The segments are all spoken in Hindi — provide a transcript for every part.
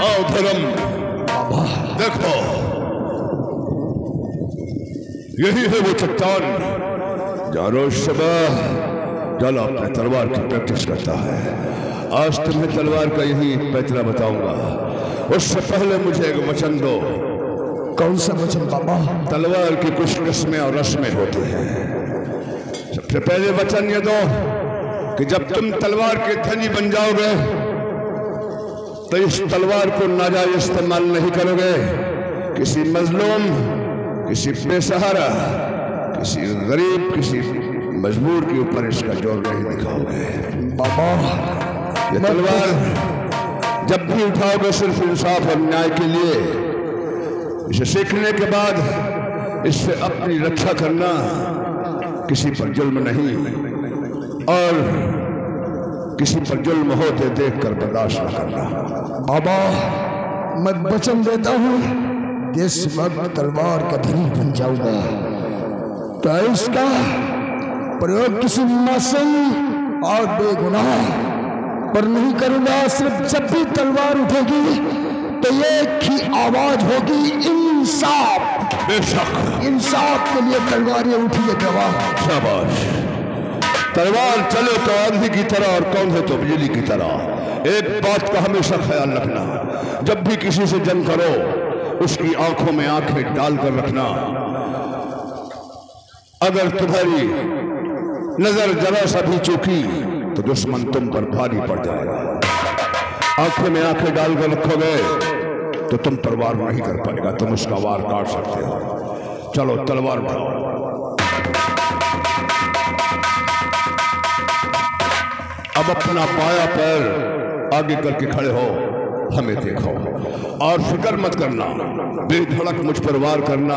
आओ धर्म, देखो यही है वो चट्टान जहाँ रोज सुबह जला अपने तलवार की प्रैक्टिस करता है। आज तुम्हें तलवार का यही पैतरा बताऊंगा, उससे पहले मुझे एक वचन दो। कौन सा वचन बाबा? तलवार की कुछ रस्में और रस्में होती हैं। सबसे पहले वचन ये दो कि जब तुम तलवार के धनी बन जाओगे तो इस तलवार को नाजायज इस्तेमाल नहीं करोगे। किसी मजलूम, किसी बेसहारा, किसी गरीब, किसी मजबूर के ऊपर इसका जोर नहीं दिखाओगे। बाबा ये तलवार जब भी उठाओगे सिर्फ इंसाफ और न्याय के लिए। इसे सीखने के बाद इससे अपनी रक्षा करना, किसी पर जुल्म नहीं और किसी पर जुल्म होते देखकर बर्दाश्त न करना। बाबा मैं वचन देता हूँ कि इस वक्त तलवार का धनी बन जाऊंगा तो इसका प्रयोग किसी मासूम और बेगुनाह पर नहीं करूंगा। सिर्फ जब भी तलवार उठेगी तो एक ही आवाज होगी, इंसाफ। बेशक इंसाफ के लिए तलवारें उठी है गवाह। शाबाश। तलवार चले तो आंधी की तरह और कौन है तो बिजली की तरह। एक बात का हमेशा ख्याल रखना, जब भी किसी से जंग करो उसकी आंखों में आंखें डालकर रखना। अगर तुम्हारी नजर जरा सा भी चूकी तो दुश्मन तुम पर भारी पड़ जाएगा। आंखों में आंखें डालकर रखोगे तो तुम पर वार नहीं कर पाएगा, तुम उसका वार काट सकते हो। चलो तलवार उठाओ। अब अपना बायां पैर आगे करके खड़े हो, हमें देखो और फिक्र मत करना, बेधड़क मुझ पर वार करना।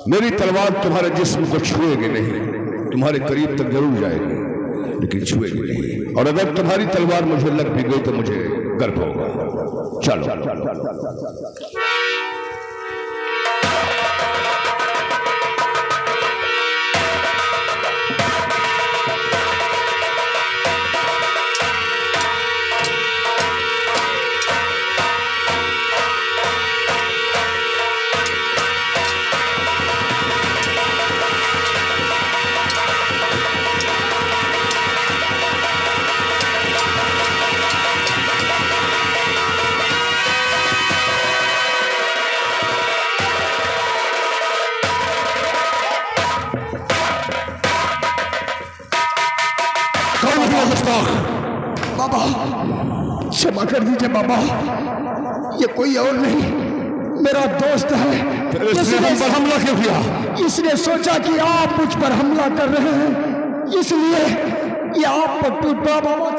मेरी तलवार तुम्हारे जिस्म को छुएगी नहीं, तुम्हारे करीब तक जरूर जाएगी लेकिन छुएगी नहीं। और अगर तुम्हारी तलवार मुझे लग भी गई तो मुझे गर्व होगा। चलो बाबा क्षमा कर दीजिए बाबा, ये कोई और नहीं मेरा दोस्त है। इसने हम पर हमला क्यों किया? इसने सोचा कि आप मुझ पर हमला कर रहे हैं, इसलिए ये आप पर टूट पड़ा बाबा।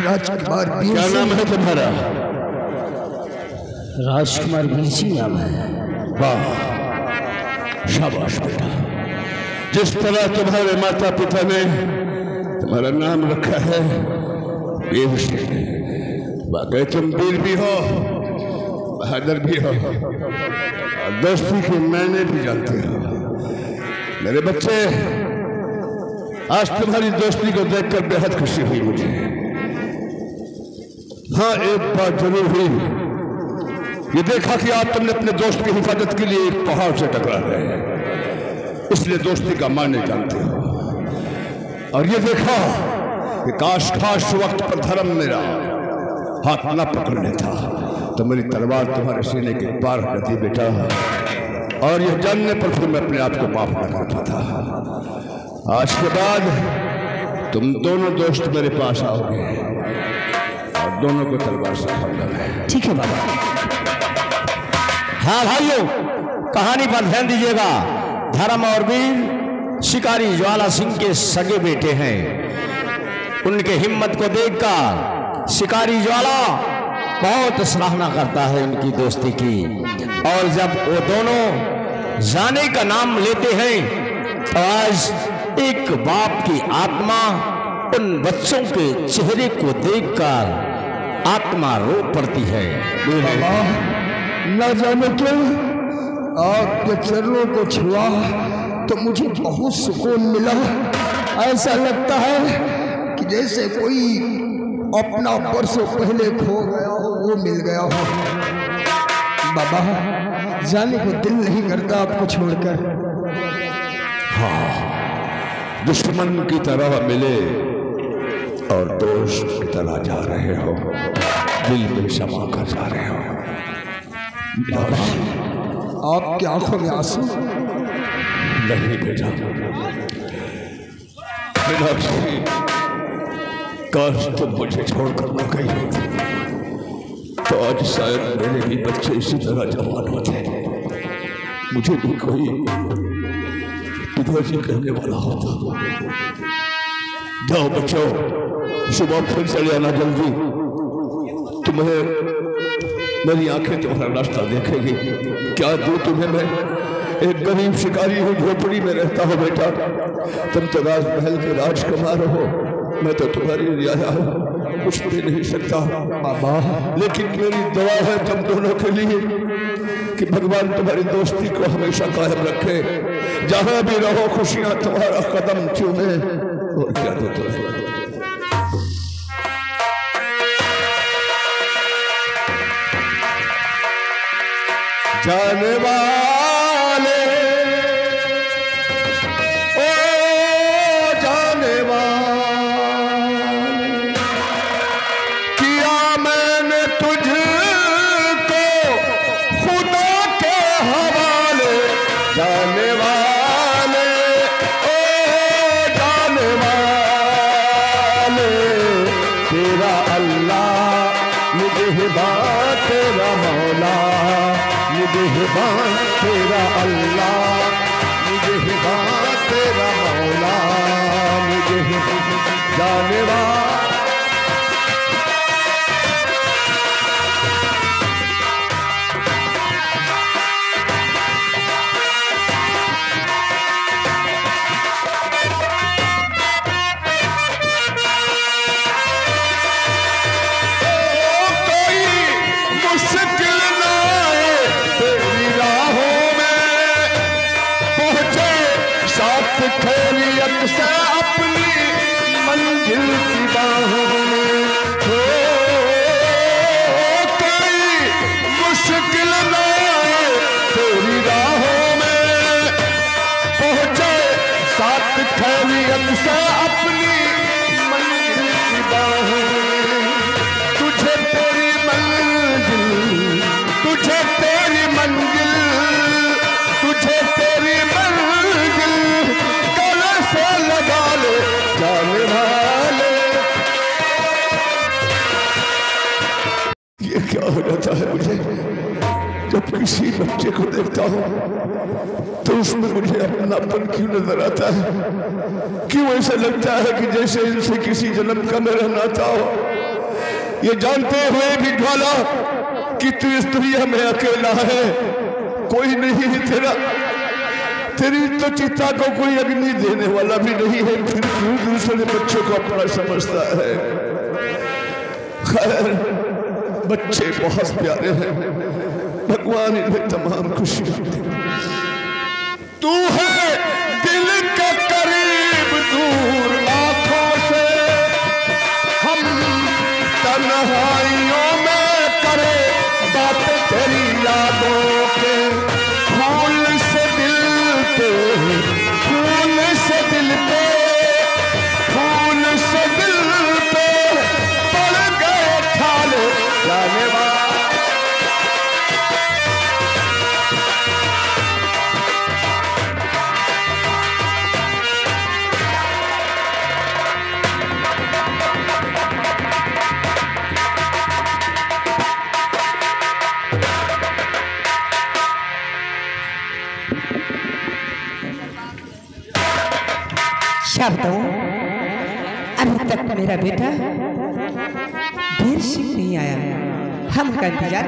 राजकुमार, क्या नाम है तुम्हारा? राजकुमार बीसी नाम है। वाह शाबाश बेटा, जिस तरह तुम्हारे माता पिता ने तुम्हारा नाम रखा है ये वाकई तुम वीर भी हो, बहादुर भी हो और दोस्ती के मैंने भी जानते हो। मेरे बच्चे, आज तुम्हारी दोस्ती को देखकर बेहद खुशी हुई मुझे। हाँ, एक बात जरूर हुई, ये देखा कि आप तुमने अपने दोस्त की हिफाजत के लिए एक पहाड़ से टकरा गए, इसलिए दोस्ती का मायने जानते हो। और ये देखा कि काश वक्त पर धर्म मेरा हाथ न पकड़ लेता तो मेरी तलवार तुम्हारे सीने के पार रहती बेटा, और यह जानने पर फिर मैं अपने आप को माफ न कर पाता। आज के बाद तुम दोनों दोस्त मेरे पास आओगे और दोनों को तलवार सिखाऊंगा मैं। ठीक है बाबा। हाँ भाइयों, कहानी पर ध्यान दीजिएगा। धर्म और वीर शिकारी ज्वाला सिंह के सगे बेटे हैं। उनके हिम्मत को देखकर शिकारी ज्वाला बहुत सराहना करता है उनकी दोस्ती की, और जब वो दोनों जाने का नाम लेते हैं तो आज एक बाप की आत्मा उन बच्चों के चेहरे को देखकर आत्मा रो पड़ती है। बाबा न जाने क्यों आपके चरणों को छुआ तो मुझे बहुत सुकून मिला। ऐसा लगता है कि जैसे कोई अपना बरसों पहले खो गया हो वो मिल गया हो। बाबा जाने को दिल नहीं करता आपको छोड़कर। हाँ, दुश्मन की तरह मिले और दोस्त की तरह जा रहे हो, दिल में समा कर जा रहे हो। आपकी आंखों में आंसू नहीं बेटा, मीनाक्षी काश तुम मुझे छोड़कर न गई होती तो आज शायद मेरे भी बच्चे इसी तरह जवान होते, मुझे भी कोई पिताजी कहने वाला होता। जाओ बच्चों, सुबह फिर चले आना जल्दी, तुम्हें मेरी आंखें तुम्हारा रास्ता देखेगी। क्या दूं तुम्हें मैं, एक गरीब शिकारी हूँ, झोपड़ी में रहता हूँ बेटा। तुम तो राजमहल के राजकुमार हो, मैं तो तुम्हारी रियाया हूँ, कुछ भी नहीं सकता बाबा। लेकिन मेरी दुआ है तुम दोनों के लिए कि भगवान तुम्हारी दोस्ती को हमेशा कायम रखे, जहां भी रहो खुशियां तुम्हारा कदम चूमे। और क्या दो तुम्हें। जाने वाले ओ जाने वाले, किया मैंने तुझको खुदा के हवाले। जाने वाले ओ जाने वाले, तेरा अल्लाह निगहबान तेरा मौला, निगहबान तेरा अल्लाह, निगहबान तेरा मौला, निगहबान जाने वाला। खैरियत से अपनी मंजिल की बाहों में हो, कोई मुश्किल न आए तेरी राहों में पहुंचे, साथ खैरियत से अपनी मंजिल की बाहों में। तुझे तेरी मंजिल, तुझे तेरी मंजिल, तुझे तेरी मंजिल से लगा ले जाने वाले। ये क्या हो जाता है मुझे जब किसी बच्चे को देखता हूँ तो उसमें मुझे अपनापन क्यों नजर आता है? क्यों ऐसा लगता है कि जैसे इनसे किसी जन्म का मेरा नाता हो? ये जानते हुए भी ज्वाला कि तू इस दुनिया में अकेला है, कोई नहीं है तेरा, तेरी तो चिता को कोई अग्नि देने वाला भी नहीं है, फिर क्यों दूसरे बच्चों को अपना समझता है? खैर बच्चे बहुत प्यारे हैं, भगवान इन्हें तमाम खुशी दे। तू है दिल के करीब दूर आंखों से, हम तन्हाइयों में करे बात तेरी यादों के। फूल से दिल पे, फूल से दिल पे, फूल से दिल पे पड़ गए ठाले जाने वाले। शब्दों अभी तक मेरा बेटा देर से नहीं आया, हम का इंतजार।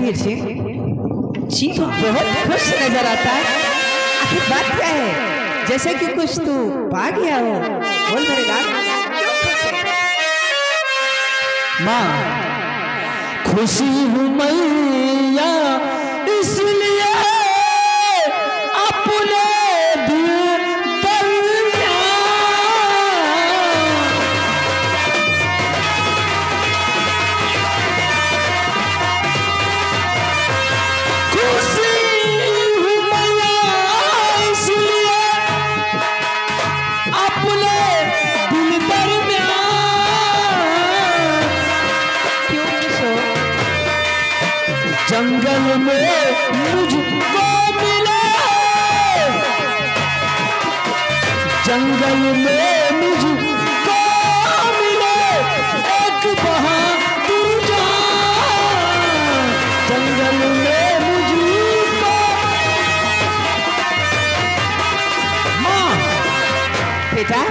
वीर सिंह जी तो बहुत खुश नजर आता है। आखिर बात क्या है? जैसे कि कुछ तू पा गया हो। बोल मेरे लाल, क्यों खुश है? माँ खुशी हूँ मैया इसलिए अपने दिल जंगल में मुझको मिले, जंगल में मुझको मिले एक बहादुर जान, जंगल में मुझको। माँ बेटा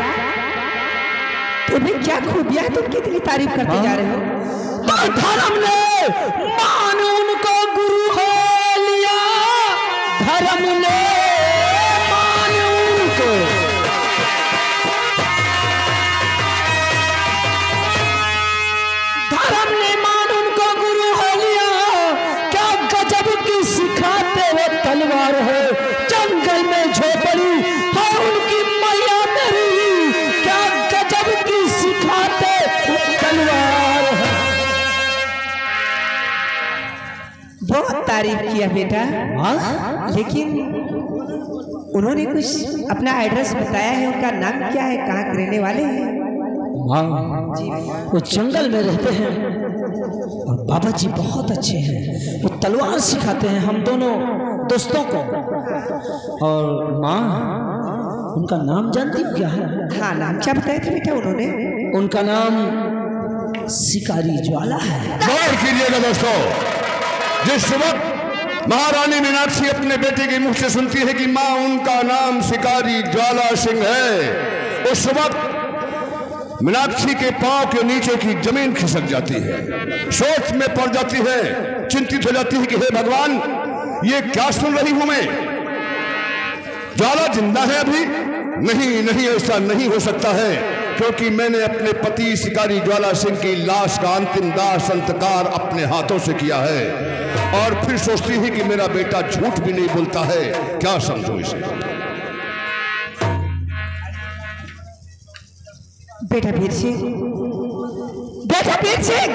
तुम्हें क्या खूबियां, तुम कितनी तारीफ करते जा रहे हो। धर्म ने मान उनको गुरु हो लिया, धर्म ने मान उनको, धर्म ने मान उनको गुरु हो लिया। क्या गजब की सिखाते वो तलवार है, जंगल में झोपड़ी है उनकी मैया मेरी, क्या गजब की सिखाते वो तलवार है। बहुत तारीफ किया बेटा, लेकिन उन्होंने कुछ अपना एड्रेस बताया है, उनका नाम क्या है, कहाँ के रहने वाले हैं? वो जंगल में रहते हैं और बाबा जी बहुत अच्छे हैं, वो तलवार सिखाते हैं हम दोनों दोस्तों को। और माँ उनका नाम जानती हो क्या है? हाँ, नाम क्या बताया था बेटा उन्होंने? उनका नाम शिकारी ज्वाला है। गौर कीजिएगा दोस्तों, जिस वक्त महारानी मीनाक्षी अपने बेटे के मुख से सुनती है कि मां उनका नाम शिकारी ज्वाला सिंह है, उस वक्त मीनाक्षी के पांव के नीचे की जमीन खिसक जाती है, सोच में पड़ जाती है, चिंतित हो जाती है कि हे भगवान ये क्या सुन रही हूं मैं, ज्वाला जिंदा है अभी? नहीं नहीं, ऐसा नहीं हो सकता है, क्योंकि मैंने अपने पति शिकारी ज्वाला सिंह की लाश का अंतिम दाह संस्कार अपने हाथों से किया है। और फिर सोचती है कि मेरा बेटा झूठ भी नहीं बोलता है, क्या समझो इसे। बेटा वीर सिंह, बेटा वीर सिंह,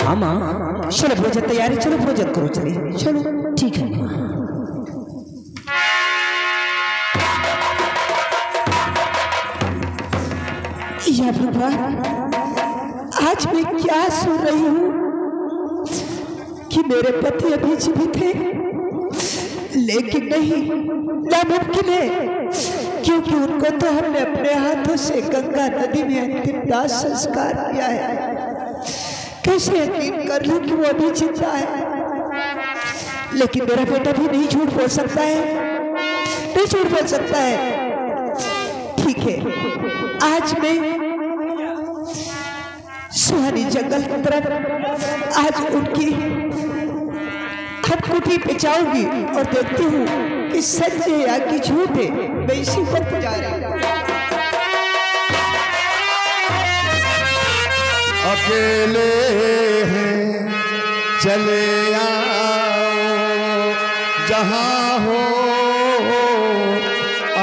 हाँ माँ, चलो भोजन तैयारी, चलो भोजन करो, चलिए चलो। ठीक है। या भगवान, आज मैं क्या सुन रही हूँ कि मेरे पति अभी जीवित थे, लेकिन नहीं, नामुमकिन है, क्योंकि उनको तो हमने अपने हाथों से गंगा नदी में अंतिम दाह संस्कार किया है। कैसे यकीन कर लूं कि वो अभी जिंदा है? लेकिन मेरा बेटा भी नहीं झूठ बोल सकता है, नहीं झूठ बोल सकता है। ठीक है, आज मैं सुहानी जंगल की तरफ आज उनकी हटकुटी पे जाऊंगी और देखती हूँ कि सच है या कि झूठ है। मैं इसी पर जा रही हूँ। अकेले हैं चले आओ जहां हो,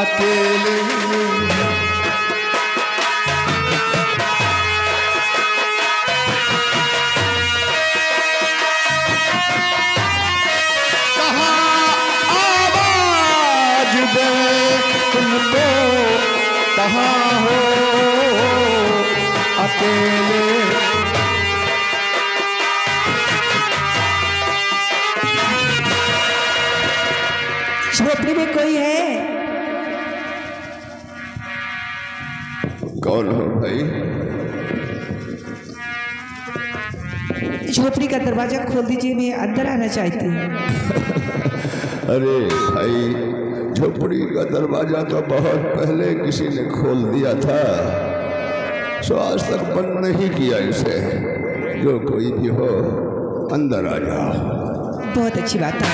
अकेले तुमको, कहाँ हो अकेले। झोपड़ी में कोई है? कौन हो भाई? झोपड़ी का दरवाजा खोल दीजिए, मैं अंदर आना चाहती हूँ। अरे भाई, झोपड़ी का दरवाजा तो बहुत पहले किसी ने खोल दिया था, सो आज तक बंद नहीं किया इसे। जो कोई भी हो अंदर आ जाओ। बहुत अच्छी बात है।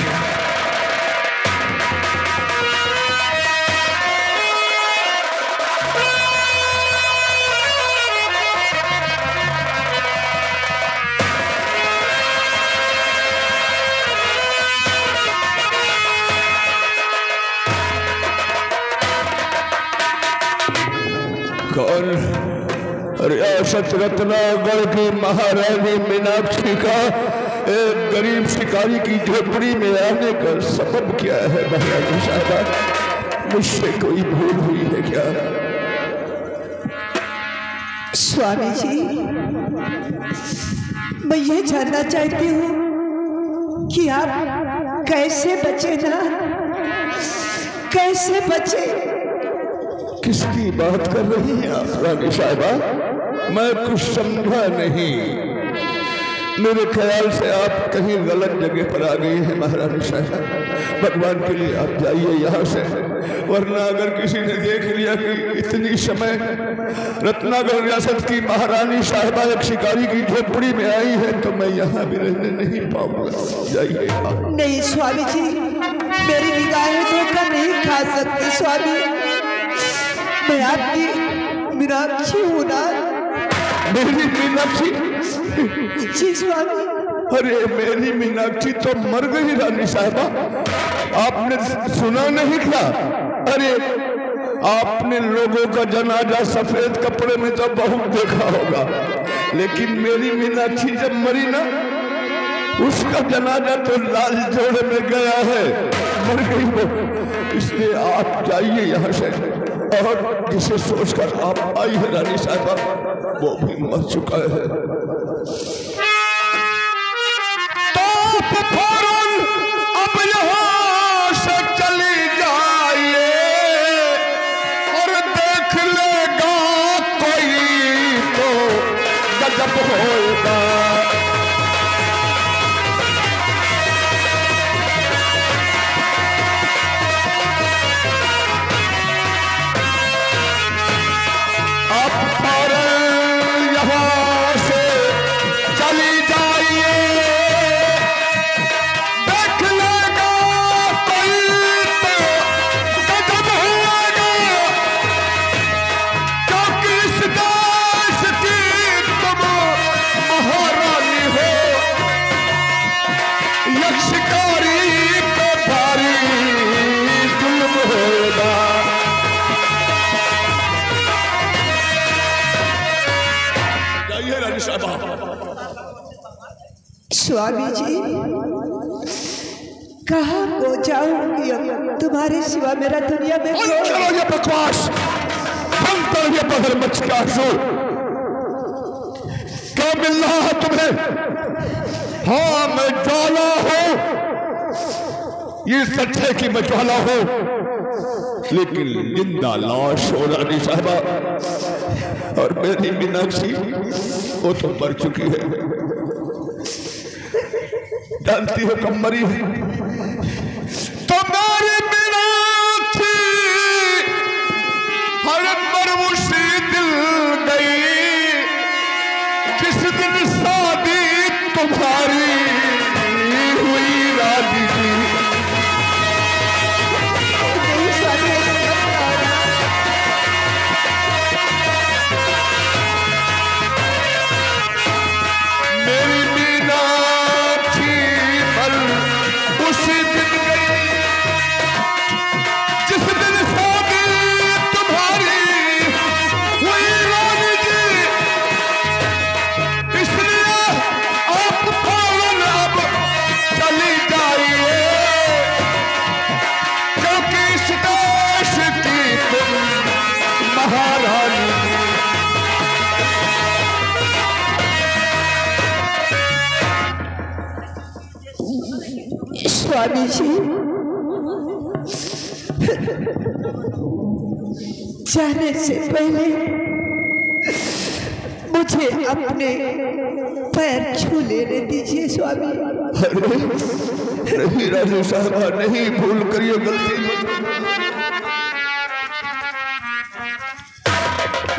कौन? रियासत रत्नागढ़ की महारानी मीनाक्षी का एक गरीब शिकारी की झोपड़ी में आने का सबब क्या है महारानी साहबा? मुझसे कोई भूल हुई है क्या? स्वामी जी, मैं ये जानना चाहती हूँ कि आप कैसे बचे ना, कैसे बचे? किसकी बात कर रही हैं आप रानी साहिबा? मैं कुछ समझा नहीं। मेरे ख्याल से आप कहीं गलत जगह पर आ गई हैं महारानी साहिबा। भगवान के लिए आप जाइए यहाँ से, वरना अगर किसी ने देख लिया कि इतनी समय रत्नागढ़ रियासत की महारानी साहिबा एक शिकारी की झोपड़ी में आई है तो मैं यहाँ भी रहने नहीं पाऊंगा। जाइए आप। नहीं स्वामी जी, मेरी निगाहें धोखा नहीं खा सकती स्वामी। मैं आपकी मीनाक्षी हूँ ना। मेरी मीनाक्षी? जी स्वामी। अरे मेरी मीनाक्षी तो मर गई रानी साहिबा। आपने सुना नहीं क्या? अरे आपने लोगों का जनाजा सफेद कपड़े में तो बहुत देखा होगा, लेकिन मेरी मीनाक्षी जब मरी ना, उसका जनाजा तो लाल जोड़े में गया है, मर गई वो। इसलिए आप जाइए यहाँ से, और जिसे सोचकर आप आई है रानी साहिबा वो भी मर चुका है। तो फौरन अब यहाँ से चली जाइए और देख लेगा कोई तो गजब होगा। स्वामी जी, कहाँ हो जाऊंगी अब तुम्हारे सिवा मेरा दुनिया में? चलो ये बकवास बंद कर, ये बदल मच का जोर। क्या मिल रहा है तुम्हें? हाँ मैं ज्वाला हूं, ये सच है कि मैं ज्वाला हूं, लेकिन जिंदा लाश हो रानी साहिबा। और मेरी मीनाक्षी वो तो मर चुकी है। जानती हो कब मरी है? तो मेरी मीनाक्षी हरत पर उसी दिल गई जिस दिन शादी तुम्हारी हुई रानी जी। मेरी मीनाक्षी उसी दिन गई जिस दिन शादी तुम्हारी हुई रानी जी। इसलिए आप फौरन अब चली जाइए, क्योंकि इस देश की तुम महारानी। स्वामी जी, जाने से पहले मुझे अपने पैर छू लेने दीजिए स्वामी। नहीं रानी साहबा, नहीं, भूल करिए, गलती मत।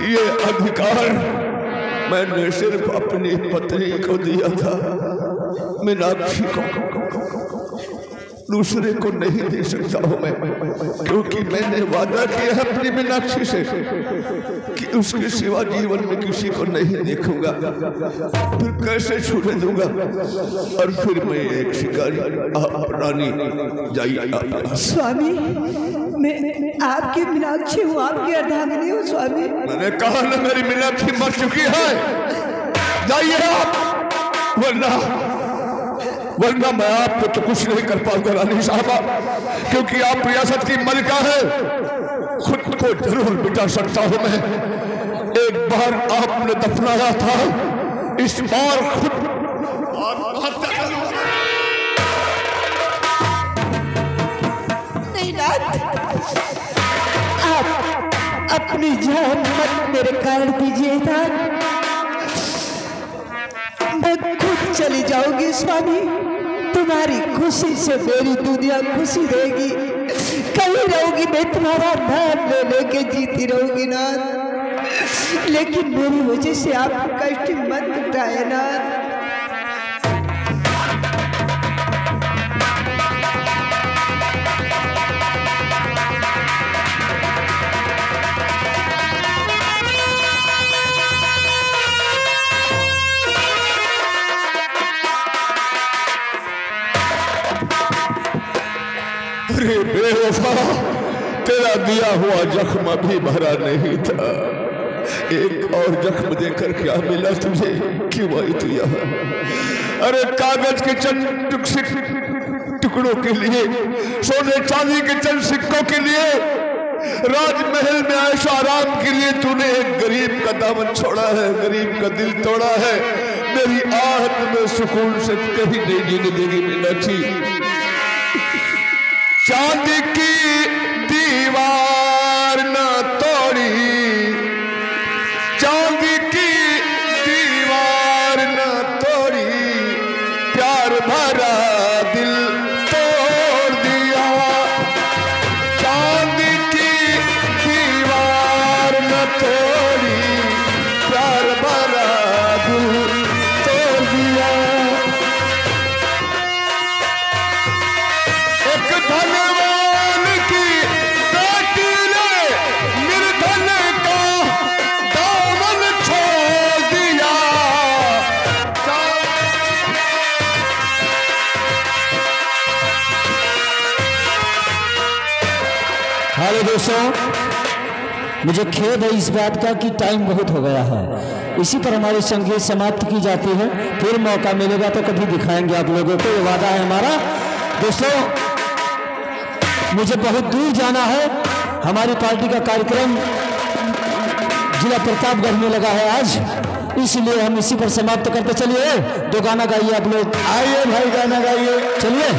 ये अधिकार मैंने सिर्फ अपनी पत्नी को दिया था, मीनाक्षी को, दूसरे को नहीं दे सकता हूं मैं, क्योंकि मैंने वादा किया है अपनी मीनाक्षी से कि उसके सिवा जीवन में किसी को नहीं देखूंगा, फिर कैसे छूने दूंगा। और फिर मैं एक शिकारी रानी जाइए। स्वामी, मैं आपकी मीनाक्षी हूँ, आपकी अर्धांगिनी हूँ स्वामी। मैंने कहा ना मेरी मीनाक्षी मर चुकी है, जाइए आप, वरना मैं आपको तो कुछ नहीं कर पाऊंगा रानी साहबा, क्योंकि आप रियासत की मलिका है। खुद को जरूर मिटा सकता हूं मैं, एक बार आपने दफनाया था, इस बार खुद नहीं नाथ, आप अपनी जान मत मेरे काट दीजिए नाथ, मैं खुद चली जाऊंगी स्वामी, तुम्हारी खुशी से मेरी दुनिया खुशी रहेगी, कहीं रहूंगी मैं तुम्हारा नाम ले लेके जीती रहूंगी नाथ, लेकिन मेरी वजह से आप कष्ट मत उठाए नाथ। अरे बेवफा, तेरा दिया हुआ जख्म अभी भरा नहीं था, एक और जख्म देकर क्या मिला तुझे, क्यों आई तू यहाँ? अरे कागज के चंद टुकड़ों के लिए, सोने चांदी के चंद सिक्कों के लिए, राजमहल में ऐशो आराम के लिए तूने एक गरीब का दामन छोड़ा है, गरीब का दिल तोड़ा है। मेरी आहट में सुकून से कहीं नहीं जीने देगी मीनाक्षी। चांदी की दीवार न तोड़ी, चांदी की दीवार न तोड़ी, प्यार भरा दिल तोड़ दिया। चांदी की दीवार न तोड़ी, प्यार भरा दिल तोड़ दिया। एक धनवान की बेटी ने निर्धन का दामन छोड़ दिया। हेलो दोस्तों, मुझे खेद है इस बात का कि टाइम बहुत हो गया है। इसी पर हमारी संगीत समाप्त की जाती है, फिर मौका मिलेगा तो कभी दिखाएंगे आप लोगों को, ये वादा है हमारा। दोस्तों, मुझे बहुत दूर जाना है, हमारी पार्टी का कार्यक्रम जिला प्रतापगढ़ में लगा है आज, इसलिए हम इसी पर समाप्त करते। चलिए दो गाना गाइए आप लोग। आइए भाई गाना गाइए। चलिए।